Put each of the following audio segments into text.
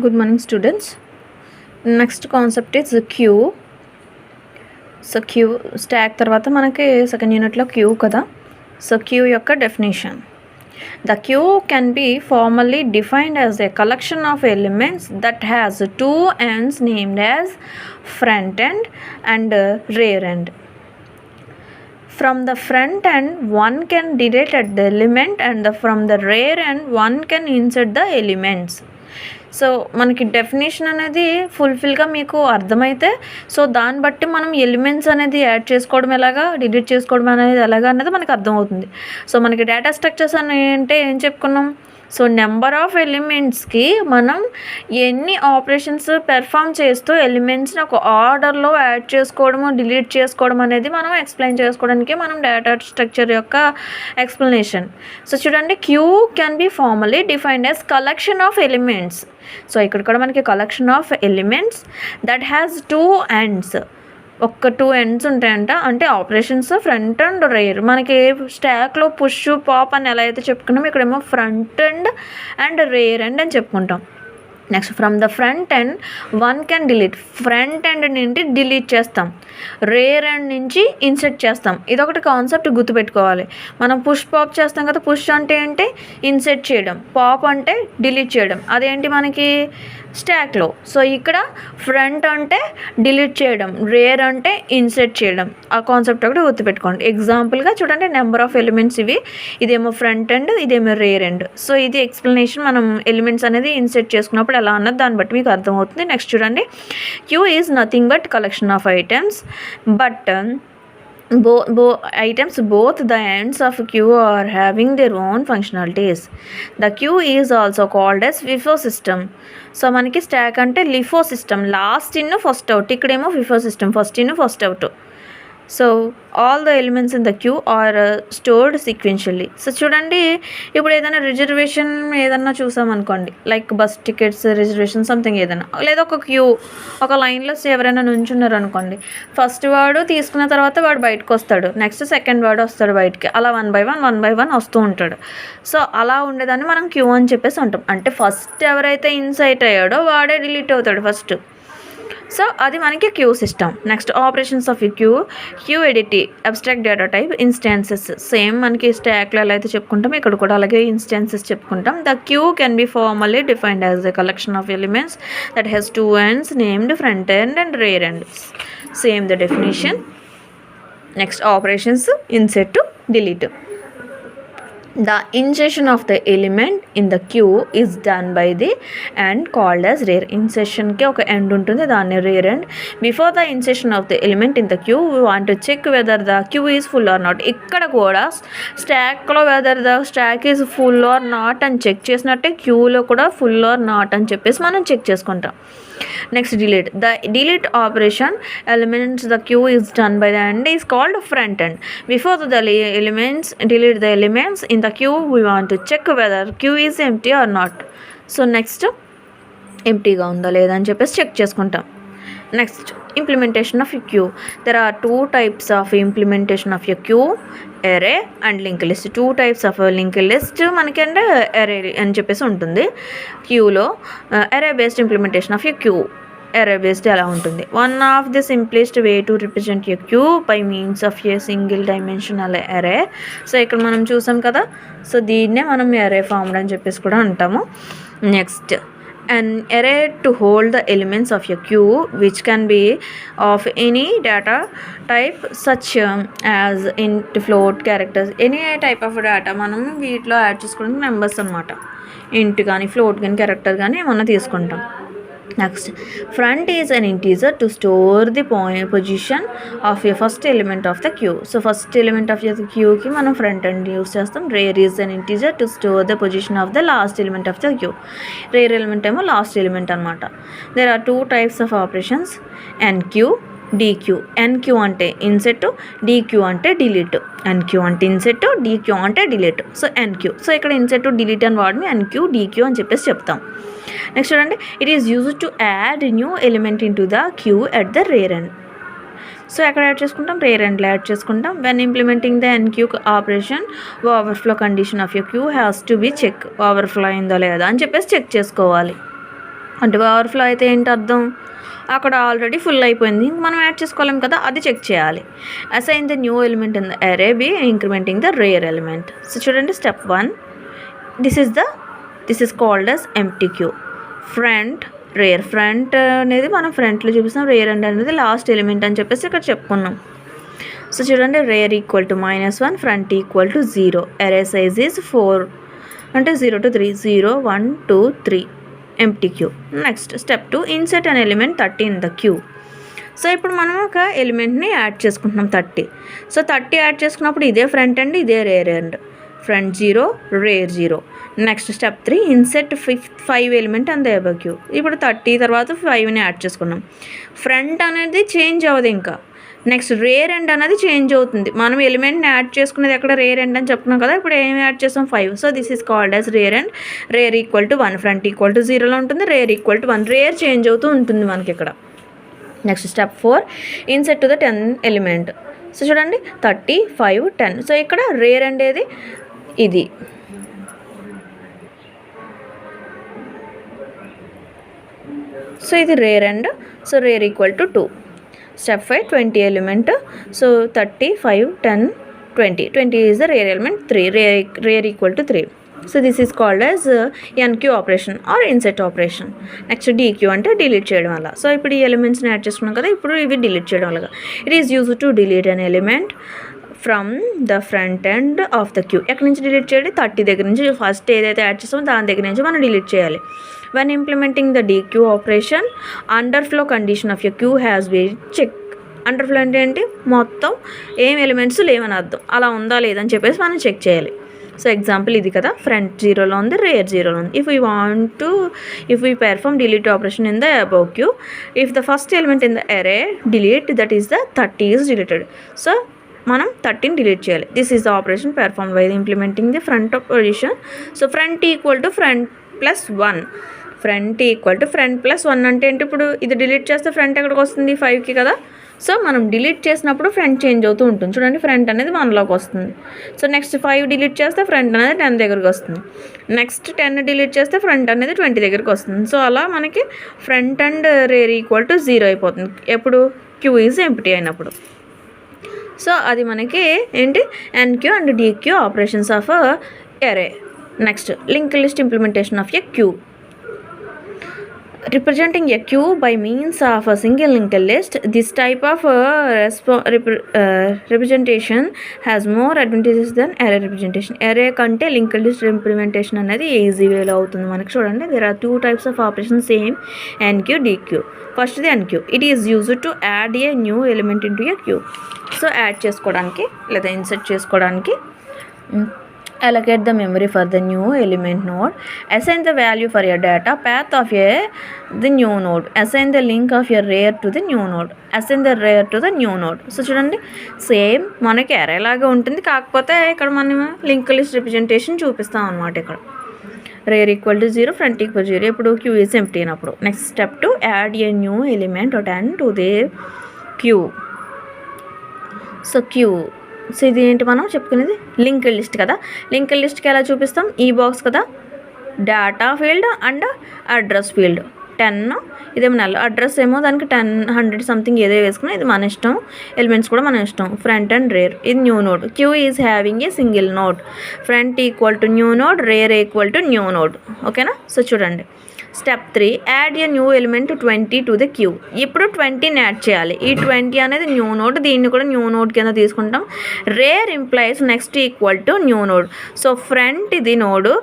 Good morning, students. Next concept is queue. So queue stack తర్వాత మనకి second యూనిట్లో queue కదా. So queue యొక్క definition. The queue can be formally defined as a collection of elements that has two ends named as front end and rear end. From the front end, one can delete at the element and from the rear end, one can insert the elements. So మనకి definition అనేది ఫుల్ఫిల్గా మీకు అర్థమైతే so దాన్ని బట్టి మనం elements అనేది add చేసుకోవడం ఎలాగా డిలీట్ చేసుకోవడం అనేది ఎలాగా అనేది మనకు అర్థమవుతుంది. సో మనకి డేటా స్ట్రక్చర్స్ అని అంటే ఏం చెప్పుకున్నాం, సో నెంబర్ ఆఫ్ ఎలిమెంట్స్కి మనం ఎన్ని ఆపరేషన్స్ పెర్ఫామ్ చేస్తూ ఎలిమెంట్స్ని ఒక ఆర్డర్లో యాడ్ చేసుకోవడము డిలీట్ చేసుకోవడం అనేది మనం ఎక్స్ప్లెయిన్ చేసుకోవడానికి మనం డేటా స్ట్రక్చర్ యొక్క ఎక్స్ప్లెనేషన్. సో చూడండి, queue can be formally defined as collection of elements. So ఇక్కడ కూడా మనకి collection of elements that has two ends, ఒక టూ ఎండ్స్ ఉంటాయంట. అంటే ఆపరేషన్స్ ఫ్రంట్ అండ్ రేర్. మనకి స్టాక్లో పుష్ పాప్ అని ఎలా అయితే చెప్పుకున్నాం, ఇక్కడేమో front end and rear end అని చెప్పుకుంటాం. Next from the front end one can delete. Front end నుండి డిలీట్ చేస్తాం, రేర్ ఎండ్ నుంచి ఇన్సర్ట్ చేస్తాం. ఇదొకటి కాన్సెప్ట్ గుర్తుపెట్టుకోవాలి. మనం పుష్ పాప్ చేస్తాం కదా, పుష్ అంటే ఏంటి ఇన్సర్ట్ చేయడం, పాప్ అంటే డిలీట్ చేయడం. అదేంటి మనకి స్టాక్లో. సో ఇక్కడ ఫ్రంట్ అంటే డిలీట్ చేయడం, రేర్ అంటే ఇన్సర్ట్ చేయడం. ఆ కాన్సెప్ట్ ఒకటి గుర్తుపెట్టుకోండి. ఎగ్జాంపుల్గా చూడండి, నెంబర్ ఆఫ్ ఎలిమెంట్స్ ఇవి, ఇదేమో ఫ్రంట్ ఎండ్, ఇదేమో రేర్ ఎండ్. సో ఇది ఎక్స్ప్లెనేషన్. మనం ఎలిమెంట్స్ అనేది ఇన్సర్ట్ చేసుకున్నప్పుడు ఎలా అన్నది దాన్ని బట్టి మీకు అర్థమవుతుంది. నెక్స్ట్ చూడండి, queue is nothing but collection of items but both the ends of queue are having their own functionalities. The queue is also called as FIFO system. So మనకి స్టాక్ అంటే LIFO system, last in first out. ఇక్కడేమో FIFO system, first in first out. So all the elements in the queue are stored sequentially. So చూడండి, ఇప్పుడు ఏదైనా reservation ఏదన్నా చూసామనుకోండి, like bus tickets reservation something ఏదైనా, లేదా ఒక క్యూ ఒక లైన్లో ఎవరైనా నుంచున్నారు అనుకోండి, ఫస్ట్ వాడు తీసుకున్న తర్వాత వాడు బయటకు వస్తాడు, నెక్స్ట్ సెకండ్ వాడు వస్తాడు బయటికి, అలా వన్ బై వన్ వస్తూ ఉంటాడు. సో అలా ఉండేదాన్ని మనం క్యూ అని చెప్పేసి అంటాం. అంటే ఫస్ట్ ఎవరైతే ఇన్సైట్ అయ్యాడో వాడే డిలీట్ అవుతాడు ఫస్ట్. సో అది మనకి queue system. Next operations of queue ADT, abstract data type, instances. Same మనకి స్టాక్లో ఎలా అయితే చెప్పుకుంటాం, ఇక్కడ కూడా అలాగే ఇన్స్టాన్సెస్ చెప్పుకుంటాం. The queue can be formally defined as a collection of elements that has two ends named front end and rear end. Same the definition. Next operations insert, delete. The insertion of the element in the queue is done by the end called as rear. Insertion కి ఒక end ఉంటుంది, దాన్ని rear end. Before the insertion of the element in the queue, we want to check whether the queue is full or not. ఇక్కడ కూడా స్టాక్లో whether the stack is full or not అని check చేసినట్టే క్యూలో కూడా full or not అని చెప్పేసి మనం చెక్ చేసుకుంటాం. Next, delete. The delete operation elements the queue is done by the end is called front end. Before the elements delete the elements in the queue, we want to check whether queue is empty or not. So next, ఎంటీగా ఉందా లేదా అని చెప్పేసి check చేసుకుంటాం. Next, implementation of a queue. There are two types of implementation of a queue, array and linked list. Two types of linked list మనకి అంటే array అని చెప్పేసి ఉంటుంది. క్యూలో array based implementation of a queue. array based ఎలా ఉంటుంది? One of the simplest way to represent a queue by means of a single dimensional array. So ఇక్కడ మనం చూసాం కదా, సో దీన్నే మనం array formed అని చెప్పేసి కూడా అంటాము. Next, an array to hold the elements of a queue which can be of any data type such as int, float, characters. any type of data మనం వీటిలో యాడ్ చేసుకోవడానికి నెంబర్స్ అనమాట. ఇంట్ కానీ ఫ్లోట్ కానీ క్యారెక్టర్ కానీ ఏమన్నా తీసుకుంటాం. Next, front is an integer to store the position of a first element of the queue. So first element of the క్యూకి మనం ఫ్రంట్ ఎండ్ యూస్ చేస్తాం. Rear is an integer to store the position of the last element of the queue. Rear element ఏమో last element అనమాట. There are two types of operations, enqueue, dequeue. Enqueue అంటే insert, dequeue అంటే delete. Enqueue అంటే insert, dequeue అంటే delete. So enqueue. So ఇక్కడ insert delete అని వాడిని enqueue, dequeue అని చెప్పేసి చెప్తాం. నెక్స్ట్ చూడండి, it is used to add new element into the queue at the rear end. So ఎక్కడ యాడ్ చేసుకుంటాం? రేర్ ఎండ్లో యాడ్ చేసుకుంటాం. When implementing the enqueue operation, overflow condition of you queue has to be check. Overflow అయిందో లేదా అని చెప్పేసి check చేసుకోవాలి. అంటే ఓవర్ఫ్లో అయితే ఏంటి అర్థం, అక్కడ ఆల్రెడీ ఫుల్ అయిపోయింది, మనం యాడ్ చేసుకోలేం కదా, అది చెక్ చేయాలి. Assign the new element in the array by incrementing the rear element. So చూడండి step 1, this is called as empty queue. Front rear, front అనేది మనం ఫ్రంట్లో చూపిస్తాం, రేర్ అనేది లాస్ట్ ఎలిమెంట్ అని చెప్పేసి ఇక్కడ చెప్పుకున్నాం. సో చూడండి rare equal to -1, front equal to 0, అరే సైజ్ ఈజ్ 4, అంటే 0 to 3, 0 1 2 3 empty queue. Next step 2, insert an element 30 in the queue. So ఇప్పుడు మనం ఒక ఎలిమెంట్ని యాడ్ చేసుకుంటున్నాం 30. సో 30 యాడ్ చేసుకున్నప్పుడు ఇదే ఫ్రంట్ ఎండ్, ఇదే rear end, front 0 rear 0. Next step 3, insert 5 element and the above queue. ఇప్పుడు 30 తర్వాత 5ని యాడ్ చేసుకున్నాం. ఫ్రంట్ అనేది చేంజ్ అవ్వదు ఇంకా. నెక్స్ట్ రేర్ ఎండ్ అనేది చేంజ్ అవుతుంది. మనం ఎలిమెంట్ని యాడ్ చేసుకునేది ఎక్కడ రేర్ ఎండ్ అని చెప్పుకున్నాం కదా, ఇప్పుడు ఏమి యాడ్ చేస్తాం 5. So this is called as rear end. Rear equal to 1, front equal to 0లో ఉంటుంది, rear equal to 1, rear change అవుతూ ఉంటుంది మనకి ఇక్కడ. Next step 4, insert to the 10 element. So చూడండి 30 5 10. సో ఇక్కడ రేర్ ఎండ్ ఏది, ఇది. సో ఇది rear end, so rear equal to 2. Step 5, 20 element. So 30 5 10 20. 20 is the rear element 3, rear equal to 3. So this is called as enqueue operation or insert operation. Next dequeue అంటే delete చేయడం వల్ల. So ఇప్పుడు ఈ ఎలిమెంట్స్ని add చేసుకున్నాం కదా, ఇప్పుడు ఇవి delete చేయడం వల్ల. It is use to delete an element from the front end of the queue. ఎక్కడి నుంచి డిలీట్ చేయాలి, 30 దగ్గర నుంచి. ఫస్ట్ ఏదైతే యాడ్ చేస్తామో దాని దగ్గర నుంచి మనం డిలీట్ చేయాలి. when implementing the DQ operation, underflow condition of your queue has been checked. Underflow అంటే ఏంటి, మొత్తం ఏం ఎలిమెంట్స్ లేవని అర్థం, అలా ఉందా లేదని చెప్పేసి మనం చెక్ చేయాలి. సో ఎగ్జాంపుల్ ఇది కదా, ఫ్రంట్ 0లో ఉంది, రేర్ 0లో ఉంది. if we perform delete operation in the above queue, if the first element in the array delete, that is the 30 is deleted. So మనం 30ని డిలీట్ చేయాలి. This is the operation perform by implementing the front position. So front equal to front plus 1, front equal to front plus 1 అంటే ఏంటి, ఇప్పుడు ఇది delete చేస్తే front ఎక్కడికి వస్తుంది, 5కి కదా. సో మనం డిలీట్ చేసినప్పుడు ఫ్రంట్ చేంజ్ అవుతూ ఉంటుంది. చూడండి ఫ్రంట్ అనేది 1లోకి వస్తుంది. సో నెక్స్ట్ 5 డిలీట్ చేస్తే ఫ్రంట్ అనేది 10 దగ్గరికి వస్తుంది. నెక్స్ట్ 10 డిలీట్ చేస్తే ఫ్రంట్ అనేది 20 దగ్గరికి వస్తుంది. సో అలా మనకి front and rear equal to 0 అయిపోతుంది ఎప్పుడు, క్యూ ఈజ్ ఎంప్టీ అయినప్పుడు. సో అది మనకి ఏంటి, enqueue and dequeue operations of array. Next link list implementation of a queue. Representing a queue by means of a single linked list, this type of representation has more advantages than array representation. Array కంటే linked list implementation అనేది easy వేలో అవుతుంది మనకి. చూడండి, there are 2 types of operations, same NQ, DQ. First the NQ. It is used to add a new element into a queue. So add చేసుకోవడానికి లేదా insert చేసుకోవడానికి, allocate the memory for the new element node, assign the value for your data path of the new node, assign the link of your rare to the new node, assign the rare to the new node. So చూడండి same మనకి అరే లాగా ఉంటుంది, కాకపోతే ఇక్కడ మనం link list representation చూపిస్తాం అనమాట. ఇక్కడ rear equal to 0, front equal 0, ఇప్పుడు క్యూ ఈజ్ ఎంప్టీ అయినప్పుడు. Next step 2, add a new element or 10 to the queue. So queue, so ఇది ఏంటి మనం చెప్పుకునేది, లింక్డ్ లిస్ట్ కదా. లింక్డ్ లిస్ట్కి ఎలా చూపిస్తాం, ఈ బాక్స్ కదా, data field and address field 10, ఇదేమో నెల, అడ్రస్ ఏమో దానికి 10 100 సంథింగ్ ఏదో వేసుకున్నా, ఇది మన ఇష్టం, ఎలిమెంట్స్ కూడా మన ఇష్టం. ఫ్రంట్ అండ్ రేర్, ఇది new node. Queue is having a single node, front equal to new node, rear equal to new node. ఓకేనా. సో చూడండి step 3, add a new element 20 to the queue. ఇప్పుడు 20ని add చేయాలి. ఈ 20 అనేది new node, దీన్ని కూడా న్యూ నోడ్ కింద తీసుకుంటాం. Rare implies next equal to new node. So front ఇది నోడు,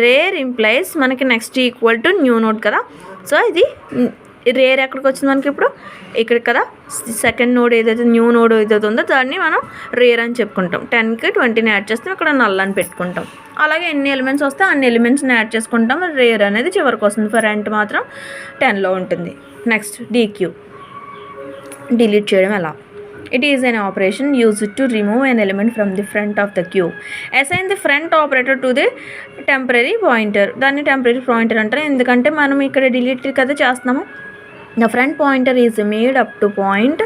రేర్ ఇంప్లైస్ మనకి next equal to new node కదా. సో ఇది రేర్ ఎక్కడికి వచ్చింది మనకి, ఇప్పుడు ఇక్కడ కదా, సెకండ్ నోడ్ ఏదైతే న్యూ నోడ్ ఏదైతే ఉందో దాన్ని మనం రేర్ అని చెప్పుకుంటాం. 10కి 20ని యాడ్ చేస్తాం, ఇక్కడ నల్ అని పెట్టుకుంటాం. అలాగే ఎన్ని ఎలిమెంట్స్ వస్తే అన్ని ఎలిమెంట్స్ని యాడ్ చేసుకుంటాం. రేర్ అనేది చివరికి వస్తుంది, ఫ్రంట్ మాత్రం 10లో ఉంటుంది. నెక్స్ట్ డీక్యూ, డిలీట్ చేయడం ఎలా. It is an operation used to remove an element from the front of the queue. Assign the front operator to the temporary pointer. దాన్ని టెంపరీ పాయింటర్ అంటారు, ఎందుకంటే మనం ఇక్కడ డిలీట్ కదా చేస్తున్నాము. The front pointer is made up to point.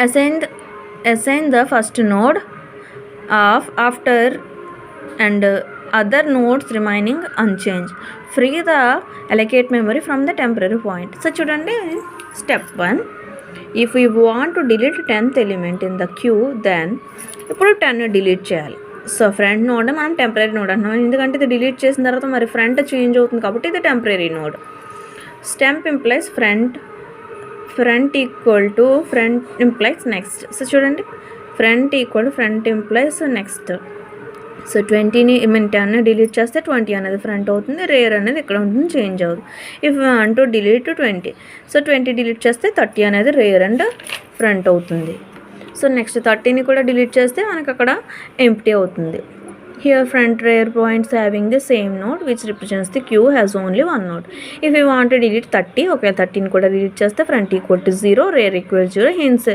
Assign the first node of after and other nodes remaining unchanged. Free the allocate memory from the temporary point. So చూడండి step 1. If we want to delete 10th element in the queue, then ఇప్పుడు 10 delete చేయాలి. So front node మనం temporary node అంటున్నాం, ఎందుకంటే ఇది delete చేసిన తర్వాత మరి ఫ్రంట్ చేంజ్ అవుతుంది కాబట్టి ఇది temporary node. Temp implies front equal to front implies next. So చూడండి front equal to front implies next. So 20ని 10 డిలీట్ చేస్తే 20 అనేది ఫ్రంట్ అవుతుంది, రేర్ అనేది ఇక్కడ ఉంటుంది, చేంజ్ అవుతుంది. ఇఫ్ అంటూ డిలీట్ 20, సో 20 డిలీట్ చేస్తే 30 అనేది రేర్ అండ్ ఫ్రంట్ అవుతుంది. సో నెక్స్ట్ 30ని కూడా డిలీట్ చేస్తే మనకు అక్కడ ఎంప్టీ అవుతుంది. Here front rear points having the same node which represents the queue has only 1 node. If you want to delete 30, ఒకవేళ 30ని కూడా డిలీట్ చేస్తే front equal to 0, rear equal 0, hence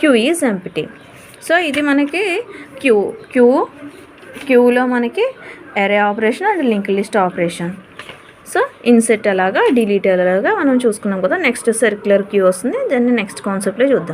queue is empty. So ఇది మనకి క్యూలో మనకి array operation and link list operation. So insert అలాగా delete అలాగా మనం చూసుకున్నాం కదా. నెక్స్ట్ సర్క్యులర్ క్యూ వస్తుంది, దాన్ని నెక్స్ట్ కాన్సెప్ట్లో చూద్దాం.